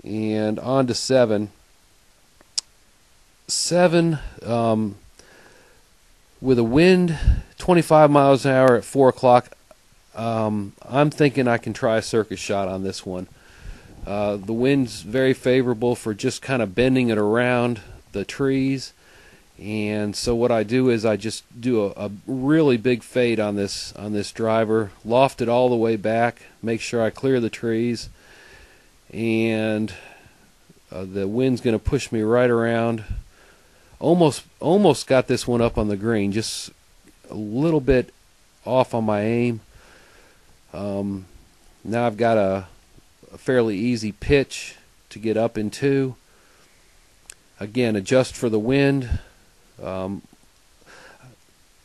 and on to 7. 7, with a wind 25 miles an hour at 4 o'clock, I'm thinking I can try a circus shot on this one. The wind's very favorable for just kind of bending it around the trees. And so what I do is I just do a really big fade on this driver, loft it all the way back, make sure I clear the trees, and the wind's going to push me right around. Almost got this one up on the green, just a little bit off on my aim. Now I've got a fairly easy pitch to get up into. Again, adjust for the wind. I'm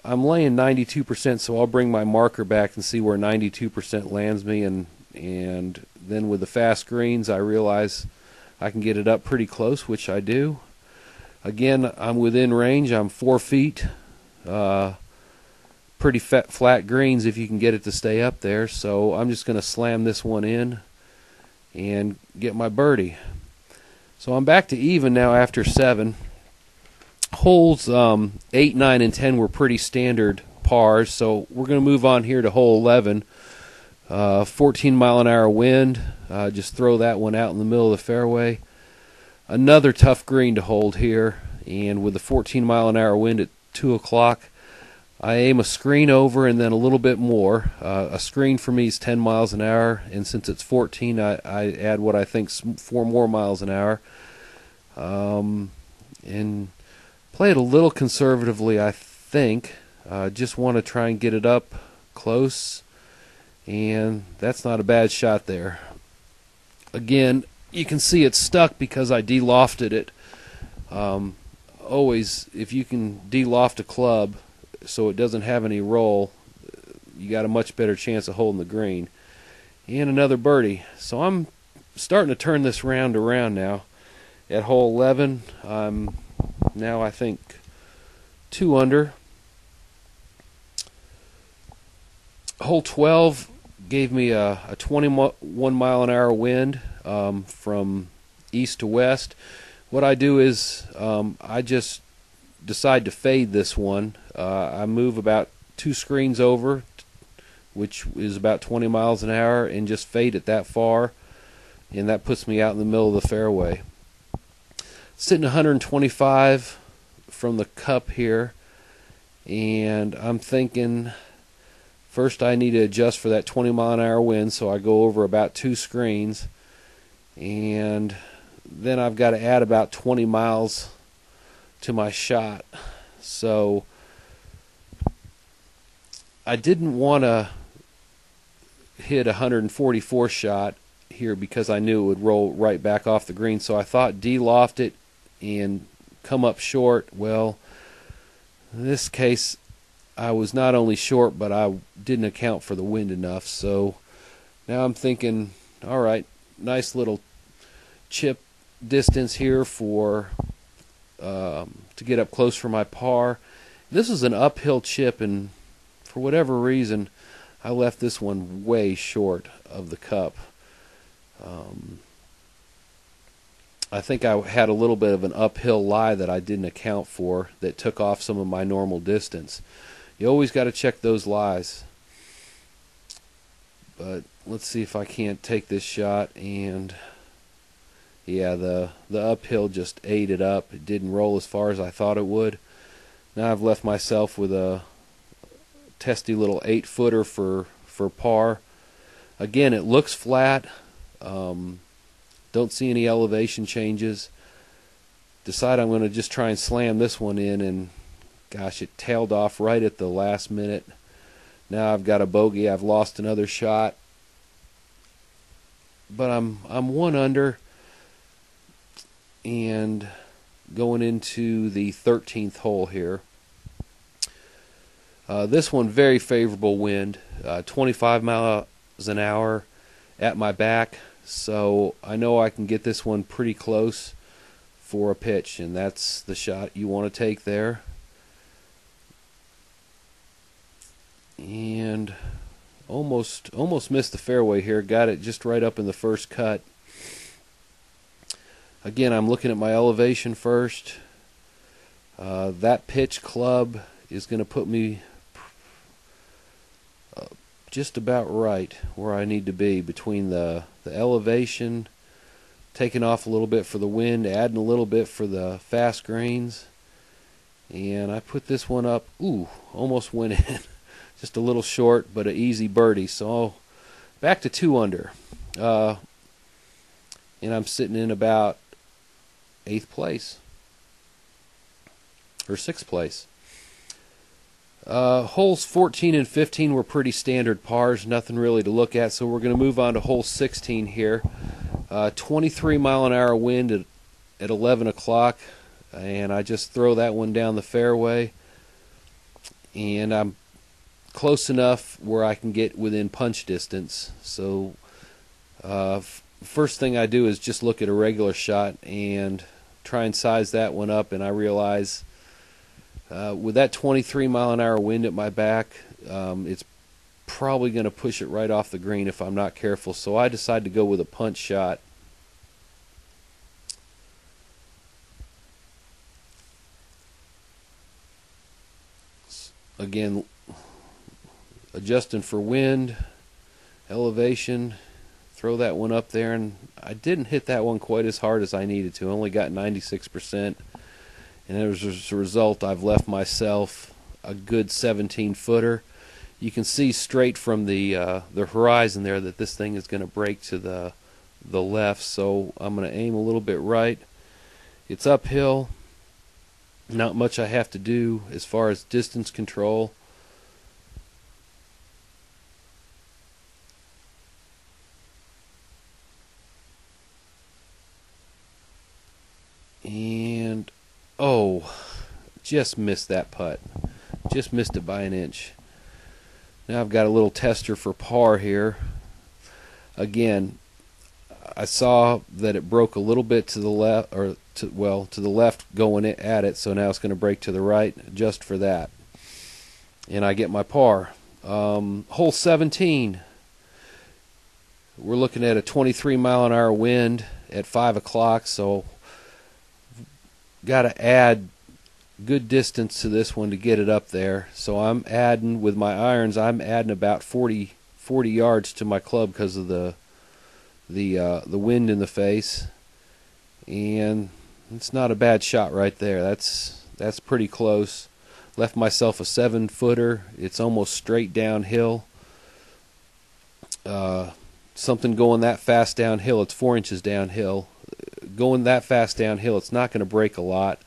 laying 92%, so I'll bring my marker back and see where 92% lands me, and then with the fast greens I realize I can get it up pretty close, which I do. Again, I'm within range. I'm 4 feet. Pretty flat greens if you can get it to stay up there, so I'm just going to slam this one in and get my birdie. So I'm back to even now after 7. Holes 8, 9, and 10 were pretty standard pars, so we're going to move on here to hole 11. 14 mile an hour wind. Just throw that one out in the middle of the fairway. Another tough green to hold here, and with the 14 mile an hour wind at 2 o'clock, I aim a screen over and then a little bit more. A screen for me is 10 miles an hour, and since it's 14, I add what I think's 4 more miles an hour. And play it a little conservatively, I think. Just want to try and get it up close, and that's not a bad shot there. Again, you can see it's stuck because I de-lofted it. Always, if you can de-loft a club so it doesn't have any roll, you got a much better chance of holding the green. And another birdie. So I'm starting to turn this round around now. At hole 11, I'm now, I think, 2 under. Hole 12 gave me a 21 mile an hour wind from east to west. What I do is I just decide to fade this one. I move about 2 screens over, which is about 20 miles an hour, and just fade it that far, and that puts me out in the middle of the fairway. Sitting 125 from the cup here, and I'm thinking first I need to adjust for that 20 mile an hour wind, so I go over about 2 screens, and then I've got to add about 20 miles to my shot. So I didn't want to hit a 144 shot here because I knew it would roll right back off the green, so I thought de-loft it and come up short. Well, in this case I was not only short, but I didn't account for the wind enough. So now I'm thinking, all right, nice little chip distance here for to get up close for my par. This is an uphill chip, and for whatever reason I left this one way short of the cup. I think I had a little bit of an uphill lie that I didn't account for that took off some of my normal distance. You always got to check those lies. But let's see if I can't take this shot. And yeah, the uphill just ate it up. It didn't roll as far as I thought it would. Now I've left myself with a testy little 8-footer for par. Again, it looks flat. Don't see any elevation changes. Decide I'm going to just try and slam this one in, and gosh, it tailed off right at the last minute. Now I've got a bogey. I've lost another shot, but I'm 1 under, and going into the 13th hole here. This one, very favorable wind, 25 miles an hour at my back, so I know I can get this one pretty close for a pitch, and that's the shot you want to take there. And almost missed the fairway here. Got it just right up in the first cut. Again, I'm looking at my elevation first. That pitch club is going to put me just about right where I need to be between the elevation, taking off a little bit for the wind, adding a little bit for the fast grains. And I put this one up, almost went in. Just a little short, but an easy birdie. So back to 2 under. And I'm sitting in about 8th place. Or 6th place. Holes 14 and 15 were pretty standard pars, nothing really to look at, so we're going to move on to hole 16 here. 23-mile-an-hour wind at 11 o'clock, and I just throw that one down the fairway, and I'm close enough where I can get within punch distance. So first thing I do is just look at a regular shot and try and size that one up, and I realize with that 23-mile-an-hour wind at my back, it's probably going to push it right off the green if I'm not careful. So I decide to go with a punch shot. Again, adjusting for wind, elevation, throw that one up there, and I didn't hit that one quite as hard as I needed to. I only got 96%. And as a result, I've left myself a good 17-footer. You can see straight from the horizon there that this thing is going to break to the left. So I'm going to aim a little bit right. It's uphill. Not much I have to do as far as distance control. And just missed that putt. Just missed it by an inch. Now I've got a little tester for par here. Again, I saw that it broke a little bit to the left, or to the left going at it, so now it's going to break to the right just for that. And I get my par. Hole 17. We're looking at a 23-mile-an-hour wind at 5 o'clock, so got to add good distance to this one to get it up there. So I'm adding, with my irons, I'm adding about 40 yards to my club because of the wind in the face. And it's not a bad shot right there. That's pretty close. Left myself a 7-footer. It's almost straight downhill. Something going that fast downhill, it's 4 inches downhill. Going that fast downhill, it's not going to break a lot.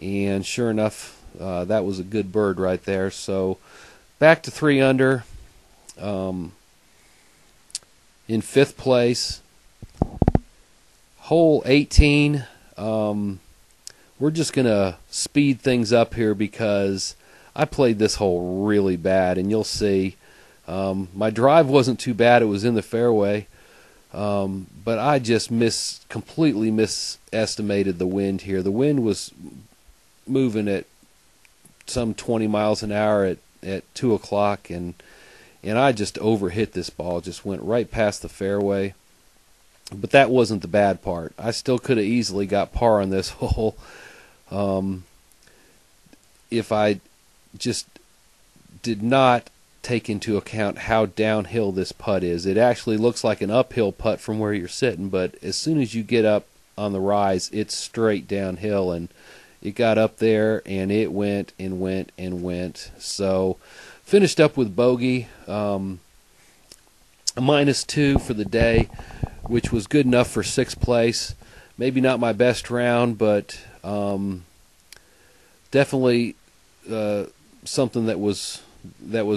And sure enough, that was a good bird right there. So back to 3 under. In 5th place. Hole 18. We're just going to speed things up here because I played this hole really bad, and you'll see. My drive wasn't too bad. It was in the fairway. But I just completely misestimated the wind here. The wind was moving at some 20 miles an hour at 2 o'clock, and I just overhit this ball. Just went right past the fairway. But that wasn't the bad part. I still could have easily got par on this hole if I just did not take into account how downhill this putt is. It actually looks like an uphill putt from where you're sitting, but as soon as you get up on the rise, it's straight downhill, and it got up there and it went and went and went. So finished up with bogey, a -2 for the day, which was good enough for 6th place. Maybe not my best round, but definitely something that was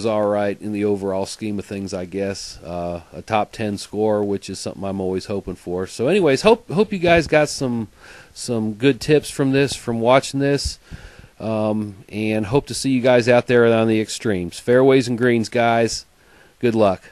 all right in the overall scheme of things, I guess. A top 10 score, which is something I'm always hoping for. So anyways, hope you guys got some good tips from watching this, and hope to see you guys out there on the extremes. Fairways and greens, guys. Good luck.